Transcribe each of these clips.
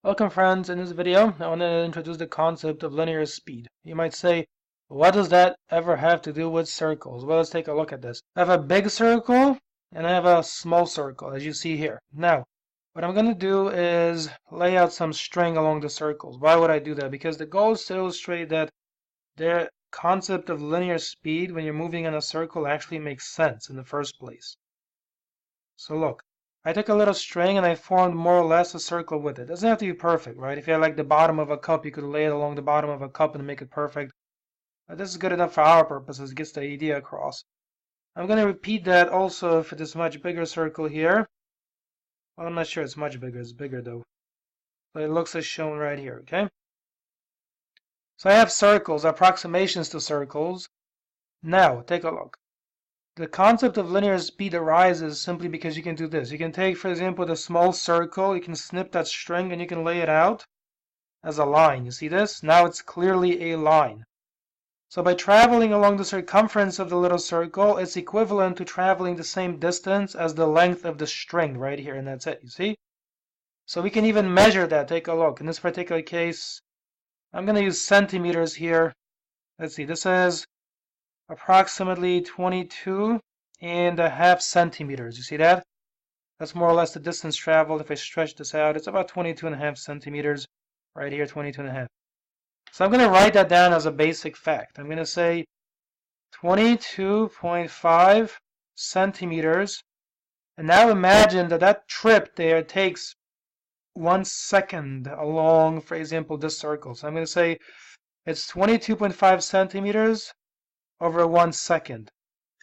Welcome friends, in this video I want to introduce the concept of linear speed. You might say, what does that ever have to do with circles? Well, let's take a look at this. I have a big circle and I have a small circle, as you see here. Now, what I'm going to do is lay out some string along the circles. Why would I do that? Because the goal is to illustrate that the concept of linear speed when you're moving in a circle actually makes sense in the first place. So look. I took a little string and I formed more or less a circle with it. It doesn't have to be perfect, right? If you had like the bottom of a cup, you could lay it along the bottom of a cup and make it perfect. But this is good enough for our purposes. It gets the idea across. I'm going to repeat that also for this much bigger circle here. Well, I'm not sure it's much bigger. It's bigger though. But it looks as shown right here, okay? So I have circles, approximations to circles. Now, take a look. The concept of linear speed arises simply because you can do this. You can take, for example, the small circle, you can snip that string and you can lay it out as a line. You see this? Now it's clearly a line. So by traveling along the circumference of the little circle, it's equivalent to traveling the same distance as the length of the string right here, and that's it, you see? So we can even measure that. Take a look. In this particular case, I'm going to use centimeters here. Let's see, this is approximately 22.5 centimeters. You see that? That's more or less the distance traveled. If I stretch this out, it's about 22.5 centimeters. Right here, 22.5. So I'm going to write that down as a basic fact. I'm going to say 22.5 centimeters. And now imagine that that trip there takes 1 second along, for example, this circle. So I'm going to say it's 22.5 centimeters over 1 second.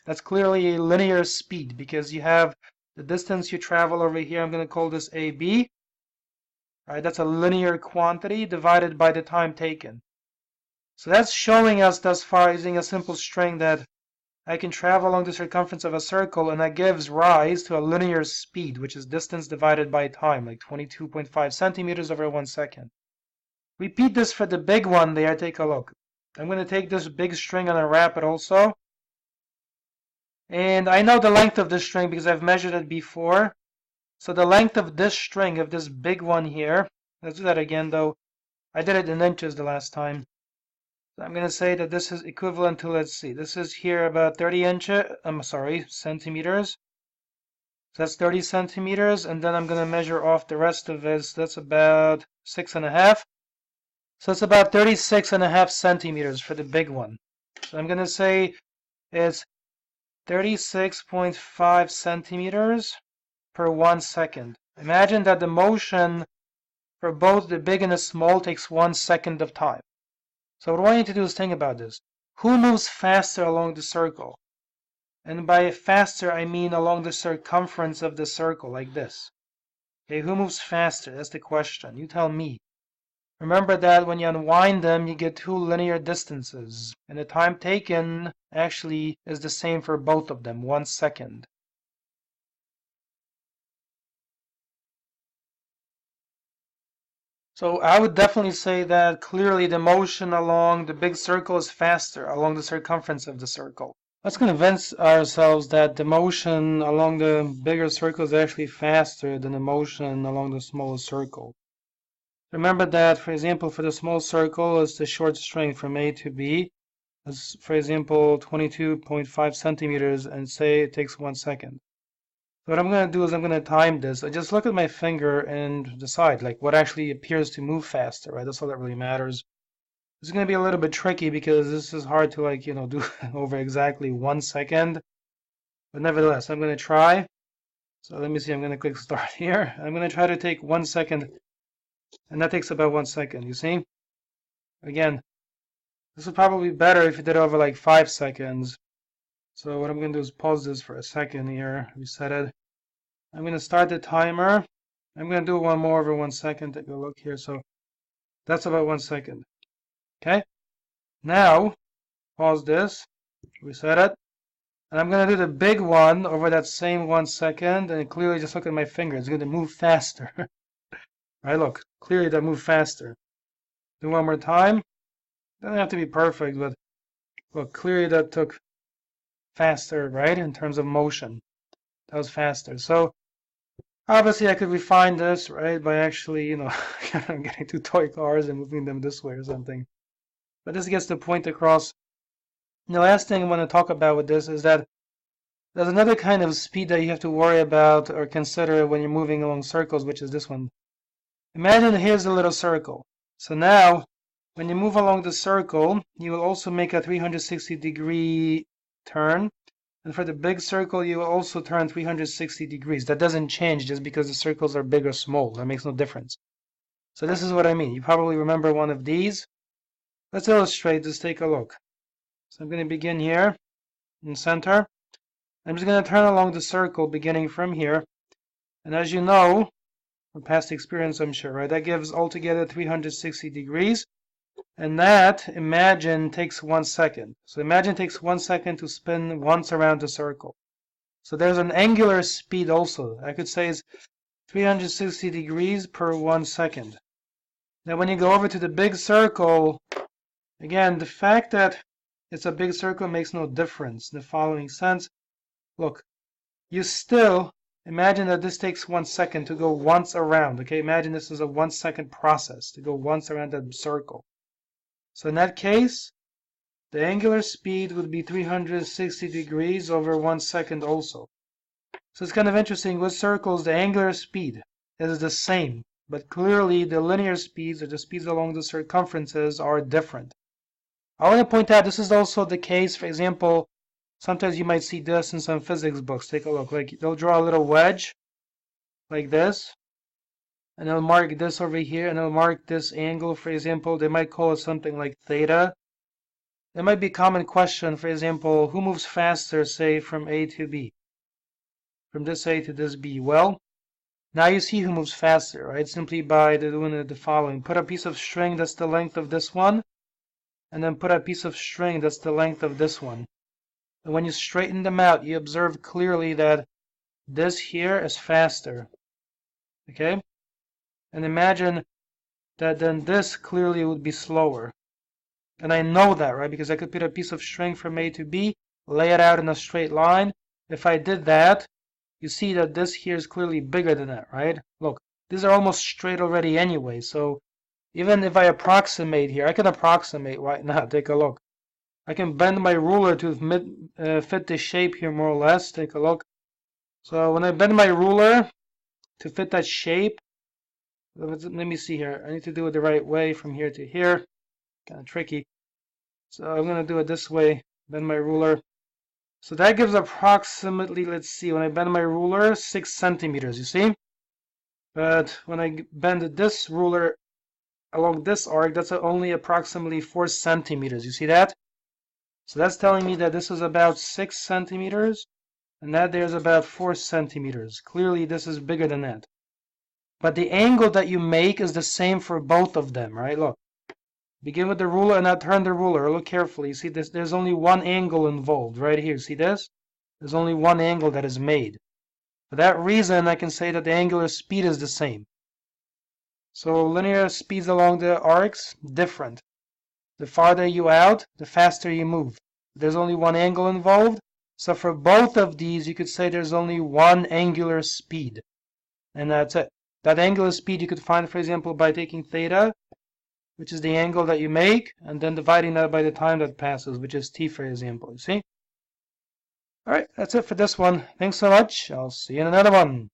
That's clearly a linear speed because you have the distance you travel over here. I'm going to call this AB. All right, that's a linear quantity divided by the time taken. So that's showing us thus far using a simple string that I can travel along the circumference of a circle, and that gives rise to a linear speed, which is distance divided by time, like 22.5 centimeters over 1 second. Repeat this for the big one there. Take a look. I'm going to take this big string and unwrap it also. And I know the length of this string because I've measured it before. So the length of this string, of this big one here, let's do that again though. I did it in inches the last time. So I'm going to say that this is equivalent to, let's see, this is here about 30 inches, centimeters. So that's 30 centimeters, and then I'm going to measure off the rest of this. That's about 6.5. So it's about 36.5 centimeters for the big one. So I'm going to say it's 36.5 centimeters per 1 second. Imagine that the motion for both the big and the small takes 1 second of time. So what I want you to do is think about this. Who moves faster along the circle? And by faster, I mean along the circumference of the circle, like this. Okay, who moves faster? That's the question. You tell me. Remember that when you unwind them, you get two linear distances. And the time taken actually is the same for both of them, 1 second. So I would definitely say that clearly the motion along the big circle is faster along the circumference of the circle. Let's convince ourselves that the motion along the bigger circle is actually faster than the motion along the smaller circle. Remember that, for example, for the small circle, it's the short string from A to B. It's, for example, 22.5 centimeters, and say it takes 1 second. So what I'm going to do is I'm going to time this. I just look at my finger and decide like what actually appears to move faster, right? That's all that really matters. It's going to be a little bit tricky because this is hard to do over exactly 1 second. But nevertheless, I'm going to try. So let me see, I'm going to click start here. I'm going to try to take 1 second. And that takes about 1 second, you see? Again, this would probably be better if you did it over like 5 seconds. So what I'm going to do is pause this for a second here, reset it. I'm going to start the timer. I'm going to do one more over 1 second. Take a look here. So that's about 1 second. Okay? Now, pause this, reset it. And I'm going to do the big one over that same 1 second. And clearly, just look at my finger. It's going to move faster. Right, look, clearly that moved faster. Do one more time. Doesn't have to be perfect, but look, clearly that took faster, right, in terms of motion. That was faster. So Obviously, I could refine this, right, by actually, getting two toy cars and moving them this way or something. But this gets the point across. And the last thing I want to talk about with this is that there's another kind of speed that you have to worry about or consider when you're moving along circles, which is this one. Imagine here's a little circle. So now, when you move along the circle, you will also make a 360-degree turn. And for the big circle, you will also turn 360 degrees. That doesn't change just because the circles are big or small. That makes no difference. So this is what I mean. You probably remember one of these. Let's illustrate this. Take a look. So I'm going to begin here in center. I'm just going to turn along the circle beginning from here. And as you know, from past experience, I'm sure, right? That gives altogether 360 degrees. And that, imagine, takes 1 second. So imagine it takes 1 second to spin once around the circle. So there's an angular speed also. I could say it's 360 degrees per 1 second. Now when you go over to the big circle, again, the fact that it's a big circle makes no difference in the following sense. Look, you still imagine that this takes 1 second to go once around. Okay, imagine this is a 1 second process to go once around that circle. So in that case, the angular speed would be 360 degrees over 1 second also. So it's kind of interesting. With circles, the angular speed is the same, but clearly the linear speeds, or the speeds along the circumferences, are different. I want to point out this is also the case, for example, sometimes you might see this in some physics books. Take a look. Like they'll draw a little wedge like this, and they'll mark this over here, and they'll mark this angle, for example. They might call it something like theta. There might be a common question, for example, who moves faster, say, from A to B? From this A to this B. Well, now you see who moves faster, right? Simply by doing the following. Put a piece of string that's the length of this one, and then put a piece of string that's the length of this one. And when you straighten them out, you observe clearly that this here is faster. Okay? And imagine that then this clearly would be slower. And I know that, right? Because I could put a piece of string from A to B, lay it out in a straight line. If I did that, you see that this here is clearly bigger than that, right? Look, these are almost straight already anyway. So even if I approximate here, I can approximate right now. Take a look. I can bend my ruler to fit the shape here more or less. Take a look. So when I bend my ruler to fit that shape, let me see here. I need to do it the right way from here to here. Kind of tricky. So I'm going to do it this way. Bend my ruler. So that gives approximately, let's see, when I bend my ruler, 6 centimeters, you see? But when I bend this ruler along this arc, that's only approximately 4 centimeters. You see that? So that's telling me that this is about 6 centimeters, and that there's about 4 centimeters. Clearly, this is bigger than that. But the angle that you make is the same for both of them, right? Look. Begin with the ruler and now turn the ruler. Look carefully. See this? There's only one angle involved right here. See this? There's only one angle that is made. For that reason, I can say that the angular speed is the same. So linear speeds along the arcs, different. The farther you out, the faster you move. There's only one angle involved. So for both of these, you could say there's only one angular speed. And that's it. That angular speed you could find, for example, by taking theta, which is the angle that you make, and then dividing that by the time that passes, which is t, for example, you see? Alright, that's it for this one. Thanks so much. I'll see you in another one.